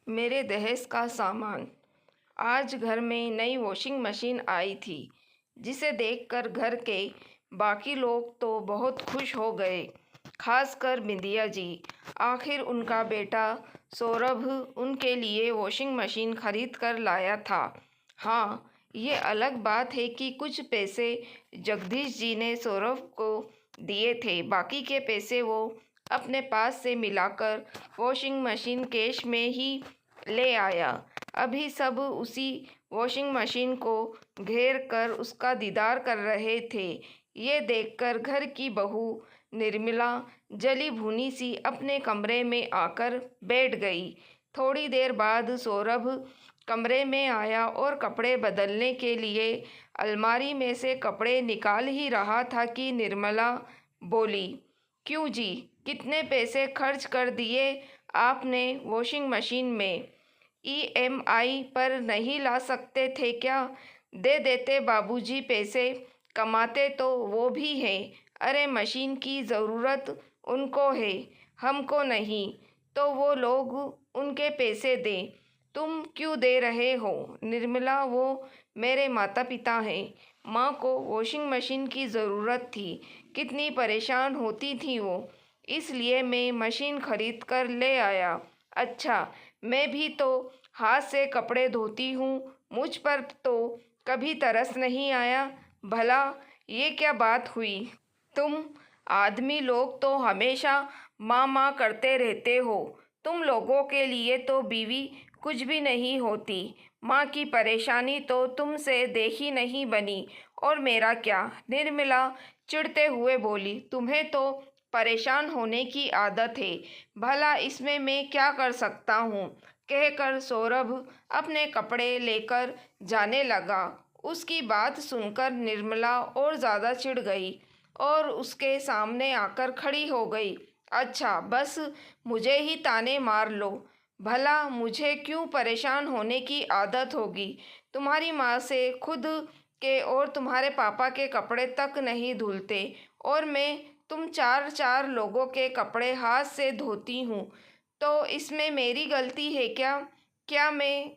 मेरे दहेज का सामान। आज घर में नई वॉशिंग मशीन आई थी, जिसे देखकर घर के बाकी लोग तो बहुत खुश हो गए, खासकर बिंदिया जी। आखिर उनका बेटा सौरभ उनके लिए वॉशिंग मशीन खरीद कर लाया था। हाँ, ये अलग बात है कि कुछ पैसे जगदीश जी ने सौरभ को दिए थे, बाकी के पैसे वो अपने पास से मिलाकर वॉशिंग मशीन कैश में ही ले आया। अभी सब उसी वॉशिंग मशीन को घेर कर उसका दीदार कर रहे थे। ये देखकर घर की बहू निर्मला जली भुनी सी अपने कमरे में आकर बैठ गई। थोड़ी देर बाद सौरभ कमरे में आया और कपड़े बदलने के लिए अलमारी में से कपड़े निकाल ही रहा था कि निर्मला बोली, क्यों जी, कितने पैसे खर्च कर दिए आपने वॉशिंग मशीन में? ईएमआई पर नहीं ला सकते थे क्या? दे देते बाबूजी, पैसे कमाते तो वो भी हैं। अरे मशीन की ज़रूरत उनको है, हमको नहीं, तो वो लोग उनके पैसे दें। तुम क्यों दे रहे हो निर्मला? वो मेरे माता पिता हैं। माँ को वॉशिंग मशीन की ज़रूरत थी, कितनी परेशान होती थी वो, इसलिए मैं मशीन खरीद कर ले आया। अच्छा, मैं भी तो हाथ से कपड़े धोती हूँ, मुझ पर तो कभी तरस नहीं आया। भला ये क्या बात हुई? तुम आदमी लोग तो हमेशा माँ माँ करते रहते हो। तुम लोगों के लिए तो बीवी कुछ भी नहीं होती। माँ की परेशानी तो तुमसे देखी नहीं बनी, और मेरा क्या? निर्मला चिढ़ते हुए बोली, तुम्हें तो परेशान होने की आदत है, भला इसमें मैं क्या कर सकता हूँ? कहकर सौरभ अपने कपड़े लेकर जाने लगा। उसकी बात सुनकर निर्मला और ज़्यादा चिढ़ गई और उसके सामने आकर खड़ी हो गई। अच्छा, बस मुझे ही ताने मार लो, भला मुझे क्यों परेशान होने की आदत होगी? तुम्हारी माँ से खुद के और तुम्हारे पापा के कपड़े तक नहीं धुलते, और मैं तुम चार चार लोगों के कपड़े हाथ से धोती हूँ, तो इसमें मेरी गलती है क्या? क्या मैं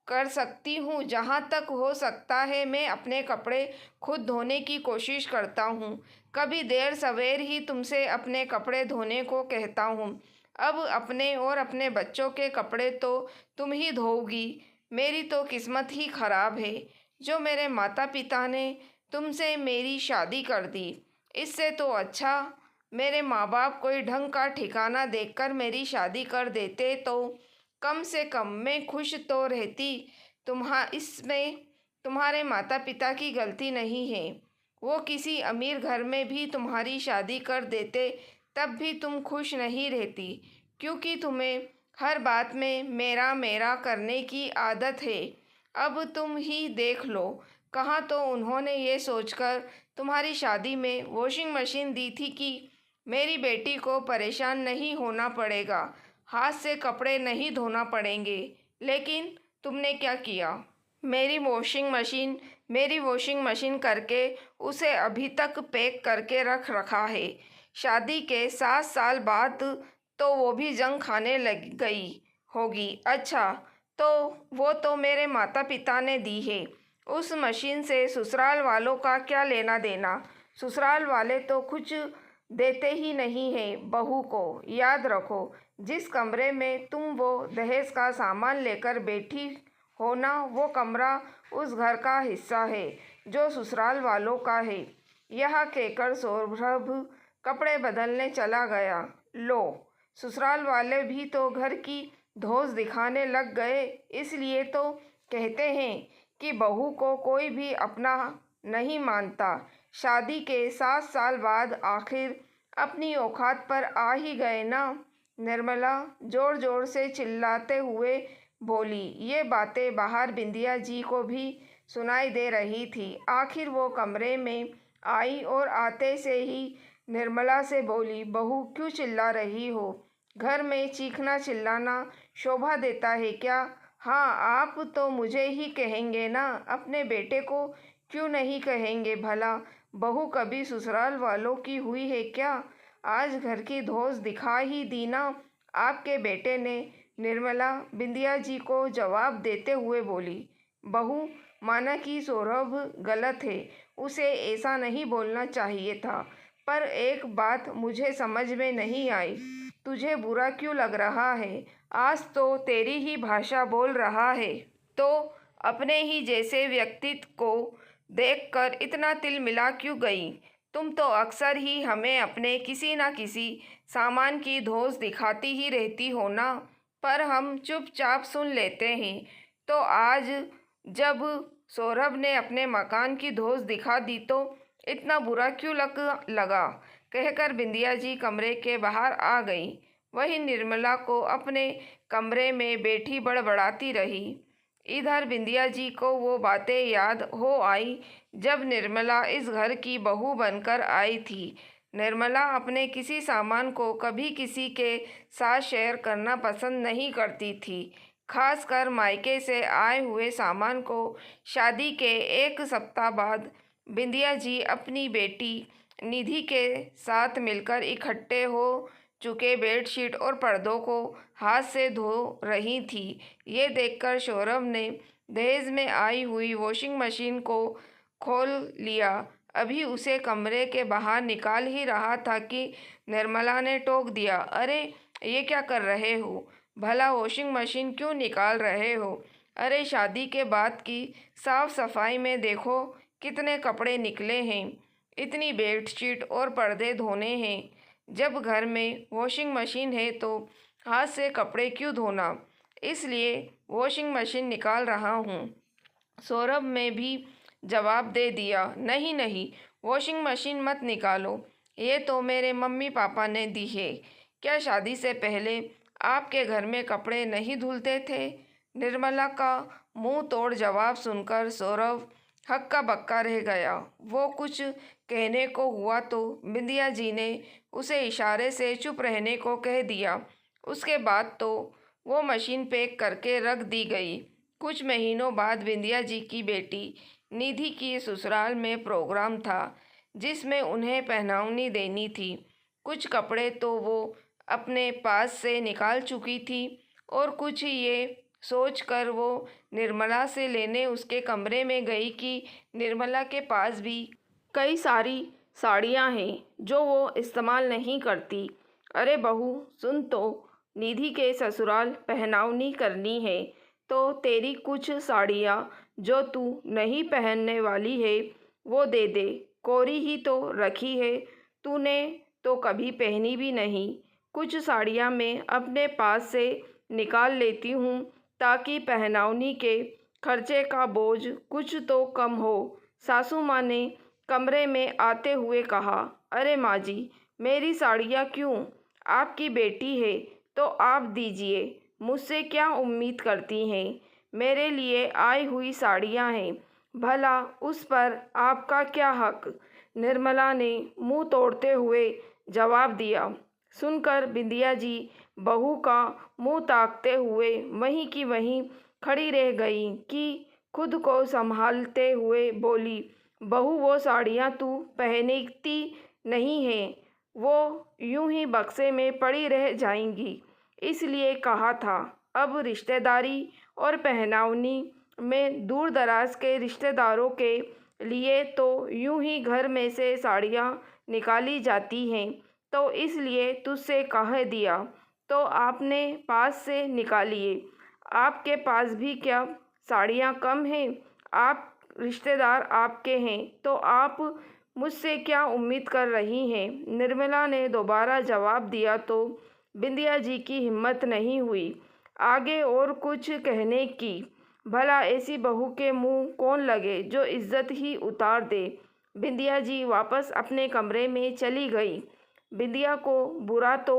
कर सकती हूँ? जहाँ तक हो सकता है मैं अपने कपड़े खुद धोने की कोशिश करता हूँ। कभी देर सवेर ही तुमसे अपने कपड़े धोने को कहता हूँ। अब अपने और अपने बच्चों के कपड़े तो तुम ही धोओगी। मेरी तो किस्मत ही खराब है, जो मेरे माता पिता ने तुमसे मेरी शादी कर दी। इससे तो अच्छा मेरे माँ बाप कोई ढंग का ठिकाना देखकर मेरी शादी कर देते, तो कम से कम मैं खुश तो रहती। इसमें तुम्हारे माता पिता की गलती नहीं है। वो किसी अमीर घर में भी तुम्हारी शादी कर देते, तब भी तुम खुश नहीं रहती, क्योंकि तुम्हें हर बात में मेरा मेरा करने की आदत है। अब तुम ही देख लो, कहाँ तो उन्होंने ये सोचकर तुम्हारी शादी में वॉशिंग मशीन दी थी कि मेरी बेटी को परेशान नहीं होना पड़ेगा, हाथ से कपड़े नहीं धोना पड़ेंगे। लेकिन तुमने क्या किया? मेरी वॉशिंग मशीन करके उसे अभी तक पैक करके रख रखा है। शादी के 7 साल बाद तो वो भी जंग खाने लग गई होगी। अच्छा, तो वो तो मेरे माता पिता ने दी है। उस मशीन से ससुराल वालों का क्या लेना देना? ससुराल वाले तो कुछ देते ही नहीं हैं बहू को। याद रखो, जिस कमरे में तुम वो दहेज का सामान लेकर बैठी हो ना, वो कमरा उस घर का हिस्सा है जो ससुराल वालों का है। यह कहकर सौरभ कपड़े बदलने चला गया। लो, ससुराल वाले भी तो घर की धौंस दिखाने लग गए। इसलिए तो कहते हैं कि बहू को कोई भी अपना नहीं मानता। शादी के 7 साल बाद आखिर अपनी औकात पर आ ही गए ना। निर्मला जोर जोर से चिल्लाते हुए बोली। ये बातें बाहर बिंदिया जी को भी सुनाई दे रही थी। आखिर वो कमरे में आई और आते से ही निर्मला से बोली, बहू क्यों चिल्ला रही हो? घर में चीखना चिल्लाना शोभा देता है क्या? हाँ, आप तो मुझे ही कहेंगे ना, अपने बेटे को क्यों नहीं कहेंगे भला? बहू कभी ससुराल वालों की हुई है क्या? आज घर की धौंस दिखा ही दी ना आपके बेटे ने। निर्मला बिंदिया जी को जवाब देते हुए बोली, बहू, माना कि सौरभ गलत है, उसे ऐसा नहीं बोलना चाहिए था, पर एक बात मुझे समझ में नहीं आई। तुझे बुरा क्यों लग रहा है? आज तो तेरी ही भाषा बोल रहा है, तो अपने ही जैसे व्यक्तित्व को देखकर इतना तिल मिला क्यों गई? तुम तो अक्सर ही हमें अपने किसी न किसी सामान की धौंस दिखाती ही रहती हो ना, पर हम चुपचाप सुन लेते हैं। तो आज जब सौरभ ने अपने मकान की धौंस दिखा दी तो इतना बुरा क्यों लगा? कहकर बिंदिया जी कमरे के बाहर आ गई। वहीं निर्मला को अपने कमरे में बैठी बड़बड़ाती रही। इधर बिंदिया जी को वो बातें याद हो आई जब निर्मला इस घर की बहू बनकर आई थी। निर्मला अपने किसी सामान को कभी किसी के साथ शेयर करना पसंद नहीं करती थी, खासकर मायके से आए हुए सामान को। शादी के एक सप्ताह बाद बिंदिया जी अपनी बेटी निधि के साथ मिलकर इकट्ठे हो चुके बेडशीट और पर्दों को हाथ से धो रही थी। ये देखकर सौरभ ने दहेज में आई हुई वॉशिंग मशीन को खोल लिया। अभी उसे कमरे के बाहर निकाल ही रहा था कि निर्मला ने टोक दिया, अरे ये क्या कर रहे हो? भला वॉशिंग मशीन क्यों निकाल रहे हो? अरे शादी के बाद की साफ सफाई में देखो कितने कपड़े निकले हैं, इतनी बेडशीट और पर्दे धोने हैं। जब घर में वॉशिंग मशीन है तो हाथ से कपड़े क्यों धोना? इसलिए वॉशिंग मशीन निकाल रहा हूँ। सौरभ ने भी जवाब दे दिया, नहीं नहीं, वॉशिंग मशीन मत निकालो, ये तो मेरे मम्मी पापा ने दी है। क्या शादी से पहले आपके घर में कपड़े नहीं धुलते थे? निर्मला का मुंह तोड़ जवाब सुनकर सौरभ हक्का बक्का रह गया। वो कुछ कहने को हुआ तो बिंदिया जी ने उसे इशारे से चुप रहने को कह दिया। उसके बाद तो वो मशीन पैक करके रख दी गई। कुछ महीनों बाद बिंदिया जी की बेटी निधि की ससुराल में प्रोग्राम था, जिसमें उन्हें पहनावनी देनी थी। कुछ कपड़े तो वो अपने पास से निकाल चुकी थी और कुछ ये सोचकर वो निर्मला से लेने उसके कमरे में गई कि निर्मला के पास भी कई सारी साड़ियाँ हैं जो वो इस्तेमाल नहीं करती। अरे बहू सुन तो, निधि के ससुराल पहनावनी करनी है तो तेरी कुछ साड़ियाँ जो तू नहीं पहनने वाली है वो दे दे। कोरी ही तो रखी है, तूने तो कभी पहनी भी नहीं। कुछ साड़ियाँ मैं अपने पास से निकाल लेती हूँ ताकि पहनावनी के खर्चे का बोझ कुछ तो कम हो। सासू माँ ने कमरे में आते हुए कहा, अरे माँ जी, मेरी साड़ियाँ क्यों? आपकी बेटी है तो आप दीजिए, मुझसे क्या उम्मीद करती हैं? मेरे लिए आई हुई साड़ियाँ हैं, भला उस पर आपका क्या हक? निर्मला ने मुंह तोड़ते हुए जवाब दिया। सुनकर बिंदिया जी बहू का मुंह ताकते हुए वहीं की वहीं खड़ी रह गई कि खुद को संभालते हुए बोली, बहू वो साड़ियाँ तू पहनती नहीं है, वो यूं ही बक्से में पड़ी रह जाएंगी, इसलिए कहा था। अब रिश्तेदारी और पहनावनी में दूर दराज के रिश्तेदारों के लिए तो यूं ही घर में से साड़ियाँ निकाली जाती हैं, तो इसलिए तुझसे कह दिया तो आपने पास से निकालिए। आपके पास भी क्या साड़ियाँ कम हैं? आप रिश्तेदार आपके हैं तो आप मुझसे क्या उम्मीद कर रही हैं? निर्मला ने दोबारा जवाब दिया तो बिंदिया जी की हिम्मत नहीं हुई आगे और कुछ कहने की। भला ऐसी बहू के मुंह कौन लगे जो इज्जत ही उतार दे। बिंदिया जी वापस अपने कमरे में चली गई। बिंदिया को बुरा तो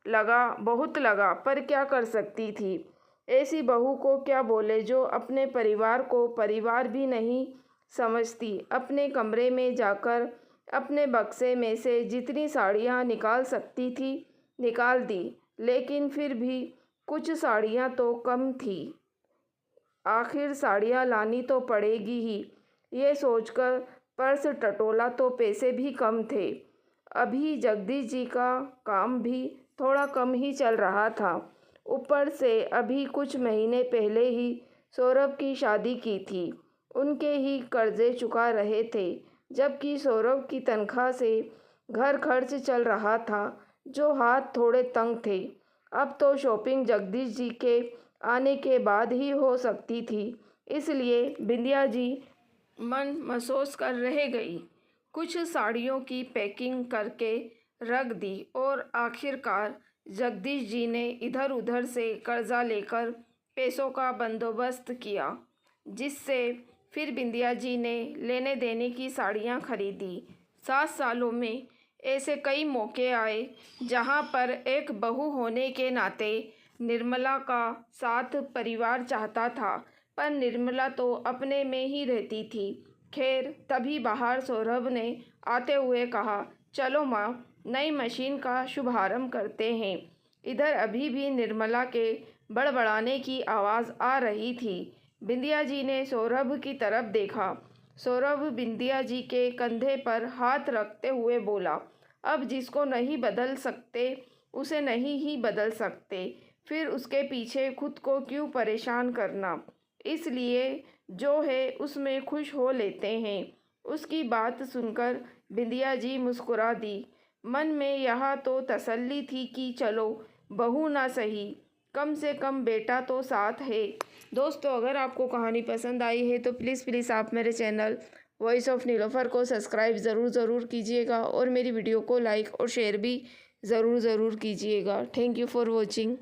लगा, बहुत लगा, पर क्या कर सकती थी? ऐसी बहू को क्या बोले जो अपने परिवार को परिवार भी नहीं समझती। अपने कमरे में जाकर अपने बक्से में से जितनी साड़ियाँ निकाल सकती थी निकाल दी, लेकिन फिर भी कुछ साड़ियाँ तो कम थी। आखिर साड़ियाँ लानी तो पड़ेगी ही, ये सोचकर पर्स टटोला तो पैसे भी कम थे। अभी जगदीश जी का काम भी थोड़ा कम ही चल रहा था। ऊपर से अभी कुछ महीने पहले ही सौरभ की शादी की थी। उनके ही कर्जे चुका रहे थे, जबकि सौरभ की तनख्वाह से घर खर्च चल रहा था, जो हाथ थोड़े तंग थे। अब तो शॉपिंग जगदीश जी के आने के बाद ही हो सकती थी, इसलिए बिंदिया जी मन महसूस कर रह गई। कुछ साड़ियों की पैकिंग करके रख दी और आखिरकार जगदीश जी ने इधर उधर से कर्जा लेकर पैसों का बंदोबस्त किया, जिससे फिर बिंदिया जी ने लेने देने की साड़ियाँ खरीदी। 7 सालों में ऐसे कई मौके आए जहाँ पर एक बहू होने के नाते निर्मला का साथ परिवार चाहता था, पर निर्मला तो अपने में ही रहती थी। खैर, तभी बाहर सौरभ ने आते हुए कहा, चलो माँ, नई मशीन का शुभारंभ करते हैं। इधर अभी भी निर्मला के बड़बड़ाने की आवाज़ आ रही थी। बिंदिया जी ने सौरभ की तरफ देखा। सौरभ बिंदिया जी के कंधे पर हाथ रखते हुए बोला, अब जिसको नहीं बदल सकते उसे नहीं ही बदल सकते, फिर उसके पीछे खुद को क्यों परेशान करना। इसलिए जो है उसमें खुश हो लेते हैं। उसकी बात सुनकर बिंदिया जी मुस्कुरा दी। मन में यह तो तसल्ली थी कि चलो बहू ना सही, कम से कम बेटा तो साथ है। दोस्तों, अगर आपको कहानी पसंद आई है तो प्लीज़ आप मेरे चैनल वॉइस ऑफ नीलोफर को सब्सक्राइब ज़रूर कीजिएगा और मेरी वीडियो को लाइक और शेयर भी ज़रूर कीजिएगा। Thank you for watching.